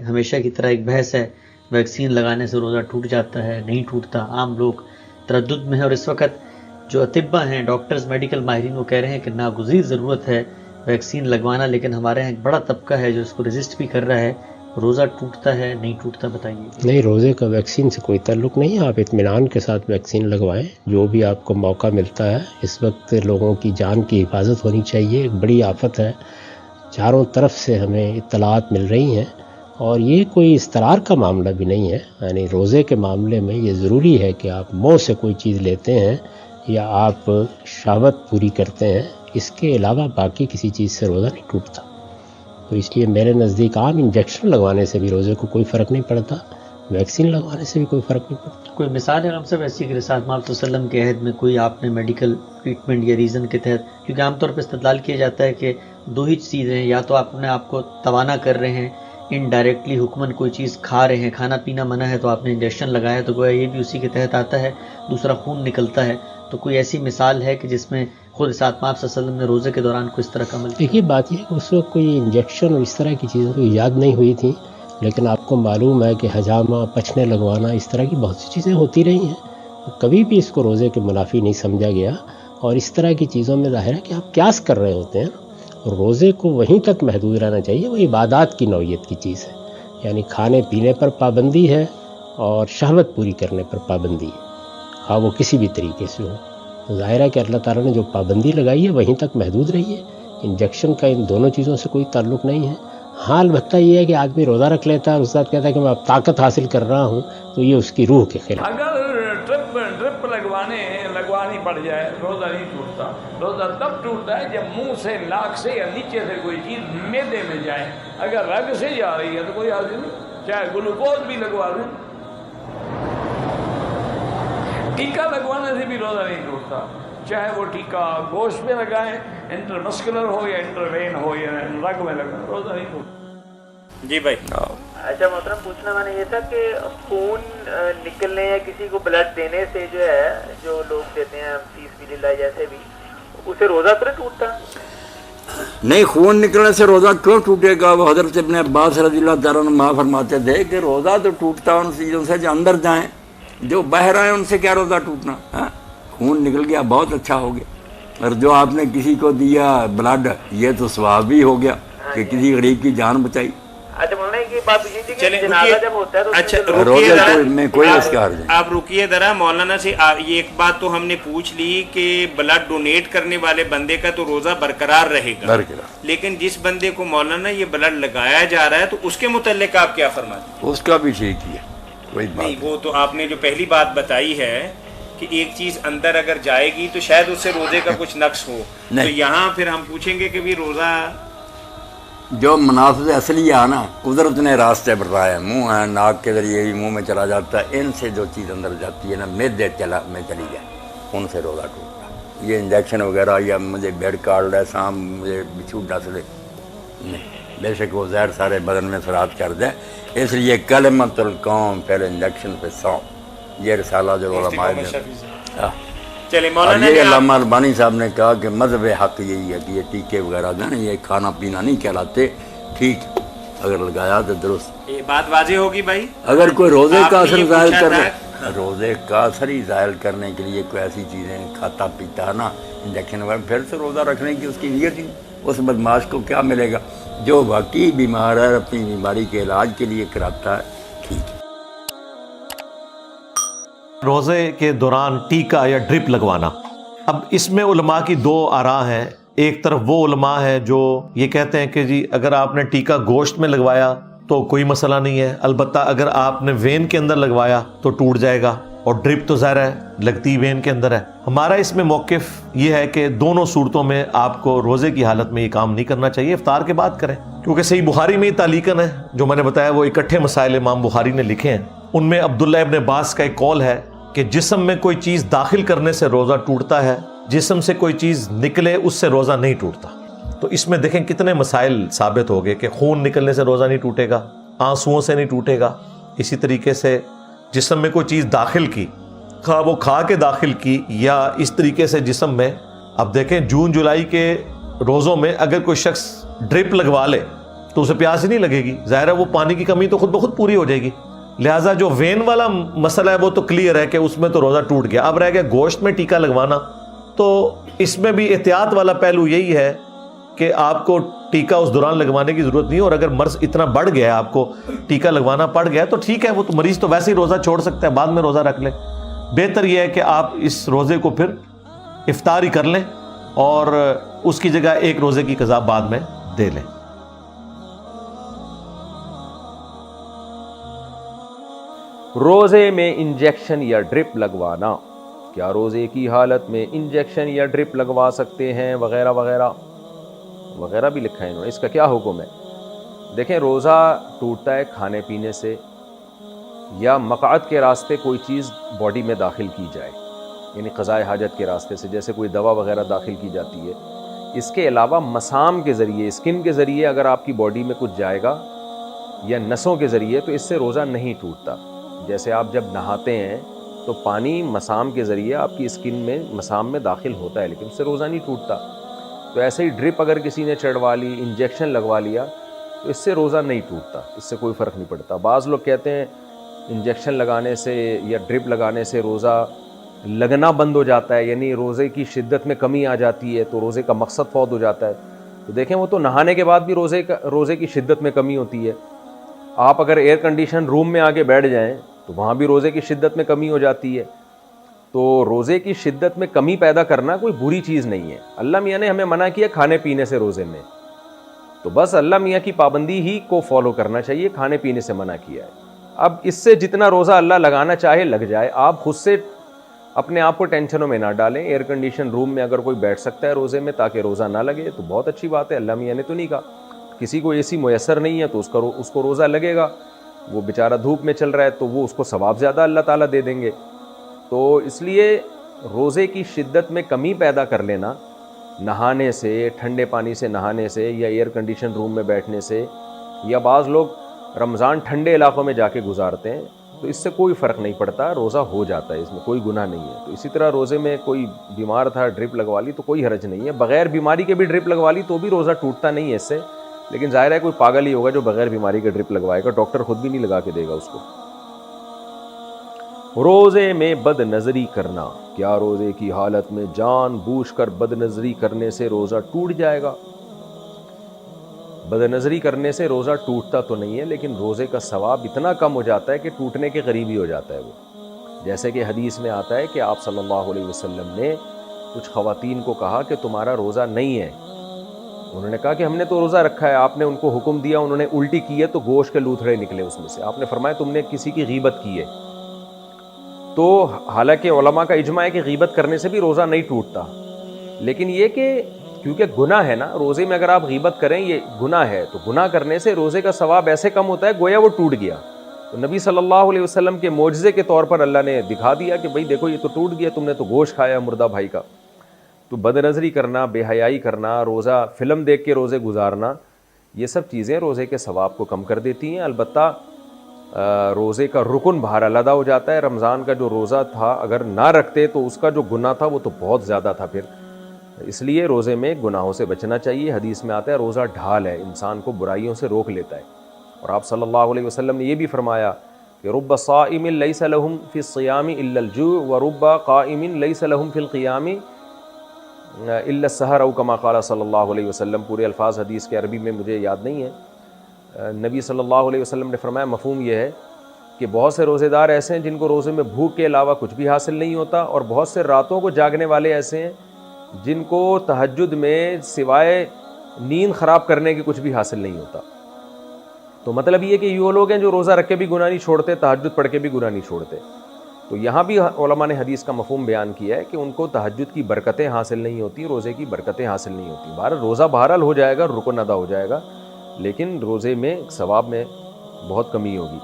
ہمیشہ کی طرح ایک بحث ہے، ویکسین لگانے سے روزہ ٹوٹ جاتا ہے نہیں ٹوٹتا، عام لوگ تردد میں ہیں، اور اس وقت جو اطباء ہیں، ڈاکٹرز، میڈیکل ماہرین، وہ کہہ رہے ہیں کہ ناگزیر ضرورت ہے ویکسین لگوانا، لیکن ہمارے یہاں ایک بڑا طبقہ ہے جو اس کو ریزسٹ بھی کر رہا ہے۔ روزہ ٹوٹتا ہے نہیں ٹوٹتا، بتائیے۔ نہیں، روزے کا ویکسین سے کوئی تعلق نہیں ہے، آپ اطمینان کے ساتھ ویکسین لگوائیں، جو بھی آپ کو موقع ملتا ہے۔ اس وقت لوگوں کی جان کی حفاظت ہونی چاہیے، ایک بڑی آفت ہے، چاروں طرف سے ہمیں اطلاعات مل رہی ہیں، اور یہ کوئی اضطرار کا معاملہ بھی نہیں ہے۔ یعنی روزے کے معاملے میں یہ ضروری ہے کہ آپ منہ سے کوئی چیز لیتے ہیں یا آپ شہوت پوری کرتے ہیں، اس کے علاوہ باقی کسی چیز سے روزہ نہیں ٹوٹتا۔ تو اس لیے میرے نزدیک عام انجیکشن لگوانے سے بھی روزے کو کوئی فرق نہیں پڑتا، ویکسین لگوانے سے بھی کوئی فرق نہیں پڑتا۔ کوئی مثال ہے ہم سب ایسی کہ رسالت محمد صلی اللہ علیہ وسلم کے عہد میں کوئی آپ نے میڈیکل ٹریٹمنٹ یا ریزن کے تحت، کیونکہ عام طور پہ استدلال کیا جاتا ہے کہ دو ہی چیزیں ہیں، یا تو آپ اپنے آپ کو توانا کر رہے ہیں، انڈائریکٹلی حکمن کوئی چیز کھا رہے ہیں، کھانا پینا منع ہے تو آپ نے انجیکشن لگایا تو گویا یہ بھی اسی کے تحت آتا ہے، دوسرا خون نکلتا ہے۔ تو کوئی ایسی مثال ہے کہ جس میں خود رسالت محمد صلی اللہ علیہ وسلم نے روزے کے دوران کوئی اس طرح کا عمل کیا؟ دیکھیے، بات یہ ہے کہ اس وقت کوئی انجیکشن اور اس طرح کی چیزیں تو ایجاد نہیں ہوئی تھیں، لیکن آپ کو معلوم ہے کہ حجامہ، پچھنے لگوانا، اس طرح کی بہت سی چیزیں ہوتی رہی ہیں، کبھی بھی اس کو روزے کے منافی نہیں سمجھا گیا۔ اور اس طرح کی چیزوں میں ظاہر ہے کہ آپ قیاس کر رہے ہوتے ہیں، اور روزے کو وہیں تک محدود رہنا چاہیے، وہ عبادات کی نوعیت کی چیز ہے، یعنی کھانے پینے پر پابندی ہے اور شہوت پوری کرنے پر پابندی ہے، ہاں وہ کسی بھی طریقے سے ہو۔ تو ظاہر ہے کہ اللہ تعالیٰ نے جو پابندی لگائی ہے وہیں تک محدود رہی ہے، انجیکشن کا ان دونوں چیزوں سے کوئی تعلق نہیں ہے۔ ہاں البتہ یہ ہے کہ آدمی روزہ رکھ لیتا ہے اور اس کے بعد کہتا ہے کہ میں اب طاقت حاصل کر رہا ہوں، تو یہ اس کی روح کے خلاف۔ اگر ڈرپ لگوانی پڑ جائے روزہ نہیں ٹوٹتا۔ روزہ تب ٹوٹتا ہے جب منہ سے، ناک سے یا نیچے سے کوئی چیز معدے میں جائے۔ اگر رگ سے جا رہی ہے تو کوئی حرج نہیں، چاہے گلوکوز بھی لگوا دیں۔ ٹیکہ لگوانے سے بھی روزہ نہیں ٹوٹتا، چاہے وہ ٹیکہ گوشت میں لگائیں، انٹرمسکولر ہو یا انٹروین ہو یا رگ میں لگائیں، روزہ نہیں ٹوٹتا۔ جی بھائی۔ اچھا محترم، پوچھنا میں نے یہ تھا کہ خون نکلنے یا کسی کو بلڈ دینے سے جو ہے، جو لوگ دیتے ہیں فی سبیل اللہ جیسے بھی، اسے روزہ تو نہیں ٹوٹتا؟ نہیں، خون نکلنے سے روزہ کیوں ٹوٹے گا؟ وہ حضرت ابن عباس رضی اللہ تعالیٰ عنہ فرماتے تھے کہ روزہ تو ٹوٹتا ان چیزوں سے جو اندر جائیں، جو باہر آئیں ان سے کیا روزہ ٹوٹنا؟ خون نکل گیا بہت اچھا ہو گیا، اور جو آپ نے کسی کو دیا بلڈ، یہ تو ثواب بھی ہو گیا کہ کسی غریب کی جان بچائی۔ اچھا مولانا کی بات یہ تھی کہ جنازہ جب ہوتا ہے تو اچھا روزے میں کوئی اس کا حرج نہیں۔ آپ رکیے ذرا مولانا سے، یہ ایک بات تو ہم نے پوچھ لی کہ بلڈ ڈونیٹ کرنے والے بندے کا تو روزہ برقرار رہے گا، لیکن جس بندے کو مولانا یہ بلڈ لگایا جا رہا ہے تو اس کے متعلق آپ کیا فرماتے ہیں؟ اس کا بھی ٹھیک ہی ہے، کوئی بات نہیں، وہ تو آپ نے جو پہلی بات بتائی ہے کہ ایک چیز اندر اگر جائے گی تو شاید اس سے روزے کا کچھ نقص ہو، تو یہاں پھر ہم پوچھیں گے کہ بھی روزہ جو منافذ اصلی ہے نا، قدرت نے راستے بتائے، منہ ہے، ناک کے ذریعے بھی منہ میں چلا جاتا ہے، ان سے جو چیز اندر جاتی ہے نا، معدے میں چلی جائے، ان سے روزہ ٹوٹتا۔ یہ انجیکشن وغیرہ یا مجھے بیڈ کارڈ ہے، سام مجھے بچھو ڈس دے، نہیں، بے شک وہ زہر سارے بدن میں سرات کر دے، اس لیے کلمۃ القوم پہلے انجیکشن پہ 100، یہ رسالہ جو علماء نے۔ چلے اور مولانا یہ علامہ البانی صاحب نے کہا کہ مذہب حق یہی ہے کہ یہ ٹیکے وغیرہ جو ہے نا، یہ کھانا پینا نہیں کہلاتے، ٹھیک اگر لگایا تو درست۔ یہ بات واضح ہوگی بھائی، اگر کوئی روزے کا اثر ظاہر کرنے، روزے کا اثر ہی ظاہر کرنے کے لیے کوئی ایسی چیزیں کھاتا پیتا ہے نا، انجیکشن وغیرہ، پھر سے روزہ رکھنے کی اس کی نیت ہی، اس بدماش کو کیا ملے گا؟ جو واقعی بیمار ہے، اپنی بیماری کے علاج کے لیے کراتا ہے، ٹھیک ہے۔ روزے کے دوران ٹیکہ یا ڈرپ لگوانا، اب اس میں علماء کی دو آراء ہیں۔ ایک طرف وہ علماء ہیں جو یہ کہتے ہیں کہ جی اگر آپ نے ٹیکہ گوشت میں لگوایا تو کوئی مسئلہ نہیں ہے، البتہ اگر آپ نے وین کے اندر لگوایا تو ٹوٹ جائے گا، اور ڈرپ تو ظاہر ہے لگتی وین کے اندر ہے۔ ہمارا اس میں موقف یہ ہے کہ دونوں صورتوں میں آپ کو روزے کی حالت میں یہ کام نہیں کرنا چاہیے، افطار کے بعد کریں، کیونکہ صحیح بخاری میں یہ تعلیقاً ہے جو میں نے بتایا، وہ اکٹھے مسائل امام بخاری نے لکھے ہیں، ان میں عبداللہ ابن عباس کا ایک قول ہے کہ جسم میں کوئی چیز داخل کرنے سے روزہ ٹوٹتا ہے، جسم سے کوئی چیز نکلے اس سے روزہ نہیں ٹوٹتا۔ تو اس میں دیکھیں کتنے مسائل ثابت ہو گئے کہ خون نکلنے سے روزہ نہیں ٹوٹے گا، آنسوؤں سے نہیں ٹوٹے گا، اسی طریقے سے جسم میں کوئی چیز داخل کی، خواہ وہ کھا کے داخل کی یا اس طریقے سے جسم میں، اب دیکھیں جون جولائی کے روزوں میں اگر کوئی شخص ڈرپ لگوا لے تو اسے پیاس ہی نہیں لگے گی، ظاہر ہے وہ پانی کی کمی تو خود بخود پوری ہو جائے گی. لہٰذا جو وین والا مسئلہ ہے وہ تو کلیئر ہے کہ اس میں تو روزہ ٹوٹ گیا. اب رہ گیا گوشت میں ٹیکا لگوانا، تو اس میں بھی احتیاط والا پہلو یہی ہے کہ آپ کو ٹیکا اس دوران لگوانے کی ضرورت نہیں، اور اگر مرض اتنا بڑھ گیا ہے آپ کو ٹیکا لگوانا پڑ گیا تو ٹھیک ہے، وہ تو مریض تو ویسے ہی روزہ چھوڑ سکتا ہے، بعد میں روزہ رکھ لے. بہتر یہ ہے کہ آپ اس روزے کو پھر افطار ہی کر لیں اور اس کی جگہ ایک روزے کی قضا بعد میں دے لیں. روزے میں انجیکشن یا ڈرپ لگوانا، کیا روزے کی حالت میں انجیکشن یا ڈرپ لگوا سکتے ہیں وغیرہ وغیرہ وغیرہ بھی لکھا ہے انہوں نے. اس کا کیا حکم ہے؟ دیکھیں، روزہ ٹوٹتا ہے کھانے پینے سے یا مقعد کے راستے کوئی چیز باڈی میں داخل کی جائے، یعنی قضاء حاجت کے راستے سے، جیسے کوئی دوا وغیرہ داخل کی جاتی ہے. اس کے علاوہ مسام کے ذریعے، اسکن کے ذریعے اگر آپ کی باڈی میں کچھ جائے گا یا نسوں کے ذریعے، تو اس سے روزہ نہیں ٹوٹتا. جیسے آپ جب نہاتے ہیں تو پانی مسام کے ذریعے آپ کی اسکن میں، مسام میں داخل ہوتا ہے، لیکن اس سے روزہ نہیں ٹوٹتا. تو ایسے ہی ڈرپ اگر کسی نے چڑھوا لی، انجیکشن لگوا لیا، تو اس سے روزہ نہیں ٹوٹتا، اس سے کوئی فرق نہیں پڑتا. بعض لوگ کہتے ہیں انجیکشن لگانے سے یا ڈرپ لگانے سے روزہ لگنا بند ہو جاتا ہے، یعنی روزے کی شدت میں کمی آ جاتی ہے، تو روزے کا مقصد فوت ہو جاتا ہے. تو دیکھیں، وہ تو نہانے کے بعد بھی روزے کی شدت میں کمی ہوتی ہے. آپ اگر ایئر کنڈیشن روم میں آ کے بیٹھ جائیں تو وہاں بھی روزے کی شدت میں کمی ہو جاتی ہے. تو روزے کی شدت میں کمی پیدا کرنا کوئی بری چیز نہیں ہے. اللہ میاں نے ہمیں منع کیا کھانے پینے سے روزے میں، تو بس اللہ میاں کی پابندی ہی کو فالو کرنا چاہیے، کھانے پینے سے منع کیا ہے. اب اس سے جتنا روزہ اللہ لگانا چاہے لگ جائے، آپ خود سے اپنے آپ کو ٹینشنوں میں نہ ڈالیں. ایئر کنڈیشن روم میں اگر کوئی بیٹھ سکتا ہے روزے میں تاکہ روزہ نہ لگے تو بہت اچھی بات ہے. اللہ میاں نے تو نہیں کہا. کسی کو اے سی میسر نہیں ہے تو اس کو روزہ لگے گا، وہ بیچارہ دھوپ میں چل رہا ہے تو وہ اس کو ثواب زیادہ اللہ تعالیٰ دے دیں گے. تو اس لیے روزے کی شدت میں کمی پیدا کر لینا نہانے سے، ٹھنڈے پانی سے نہانے سے، یا ایئر کنڈیشن روم میں بیٹھنے سے، یا بعض لوگ رمضان ٹھنڈے علاقوں میں جا کے گزارتے ہیں، تو اس سے کوئی فرق نہیں پڑتا، روزہ ہو جاتا ہے، اس میں کوئی گناہ نہیں ہے. تو اسی طرح روزے میں کوئی بیمار تھا، ڈرپ لگوا لی تو کوئی حرج نہیں ہے. بغیر بیماری کے بھی ڈرپ لگوا لی تو بھی روزہ ٹوٹتا نہیں ہے اس سے، لیکن ظاہر ہے کوئی پاگل ہی ہوگا جو بغیر بیماری کے ڈرپ لگوائے گا، ڈاکٹر خود بھی نہیں لگا کے دے گا اس کو. روزے میں بد نظری کرنا، کیا روزے کی حالت میں جان بوجھ کر بد نظری کرنے سے روزہ ٹوٹ جائے گا؟ بد نظری کرنے سے روزہ ٹوٹتا تو نہیں ہے، لیکن روزے کا ثواب اتنا کم ہو جاتا ہے کہ ٹوٹنے کے قریب ہی ہو جاتا ہے وہ. جیسے کہ حدیث میں آتا ہے کہ آپ صلی اللہ علیہ وسلم نے کچھ خواتین کو کہا کہ تمہارا روزہ نہیں ہے. انہوں نے کہا کہ ہم نے تو روزہ رکھا ہے. آپ نے ان کو حکم دیا، انہوں نے الٹی کی ہے تو گوشت کے لوتھڑے نکلے اس میں سے. آپ نے فرمایا تم نے کسی کی غیبت کی ہے. تو حالانکہ علماء کا اجماع ہے کہ غیبت کرنے سے بھی روزہ نہیں ٹوٹتا، لیکن یہ کہ کیونکہ گناہ ہے نا، روزے میں اگر آپ غیبت کریں یہ گناہ ہے، تو گناہ کرنے سے روزے کا ثواب ایسے کم ہوتا ہے گویا وہ ٹوٹ گیا. تو نبی صلی اللہ علیہ وسلم کے معجزے کے طور پر اللہ نے دکھا دیا کہ بھئی دیکھو یہ تو ٹوٹ گیا، تم نے تو گوشت کھایا مردہ بھائی کا. تو بد نظری کرنا، بے حیائی کرنا، روزہ فلم دیکھ کے روزے گزارنا، یہ سب چیزیں روزے کے ثواب کو کم کر دیتی ہیں. البتہ روزے کا رکن بہرحال ادا ہو جاتا ہے. رمضان کا جو روزہ تھا اگر نہ رکھتے تو اس کا جو گناہ تھا وہ تو بہت زیادہ تھا. پھر اس لیے روزے میں گناہوں سے بچنا چاہیے. حدیث میں آتا ہے روزہ ڈھال ہے، انسان کو برائیوں سے روک لیتا ہے. اور آپ صلی اللہ علیہ وسلم نے یہ بھی فرمایا کہ رب صائم لیس لہم فی الصیام الا الجوع ورب قائم لیس لہم فی القیام الا السحر او کما قال صلی اللہ علیہ وسلم. پورے الفاظ حدیث کے عربی میں مجھے یاد نہیں ہے. نبی صلی اللہ علیہ وسلم نے فرمایا مفہوم یہ ہے کہ بہت سے روزے دار ایسے ہیں جن کو روزے میں بھوک کے علاوہ کچھ بھی حاصل نہیں ہوتا، اور بہت سے راتوں کو جاگنے والے ایسے ہیں جن کو تہجد میں سوائے نیند خراب کرنے کے کچھ بھی حاصل نہیں ہوتا. تو مطلب یہ کہ یہ وہ لوگ ہیں جو روزہ رکھ کے بھی گناہ نہیں چھوڑتے، تہجد پڑھ کے بھی گناہ نہیں چھوڑتے. تو یہاں بھی علماء نے حدیث کا مفہوم بیان کیا ہے کہ ان کو تہجد کی برکتیں حاصل نہیں ہوتی، روزے کی برکتیں حاصل نہیں ہوتی. بہرحال روزہ بہرحال ہو جائے گا، رکن ادا ہو جائے گا، لیکن روزے میں ثواب میں بہت کمی ہوگی.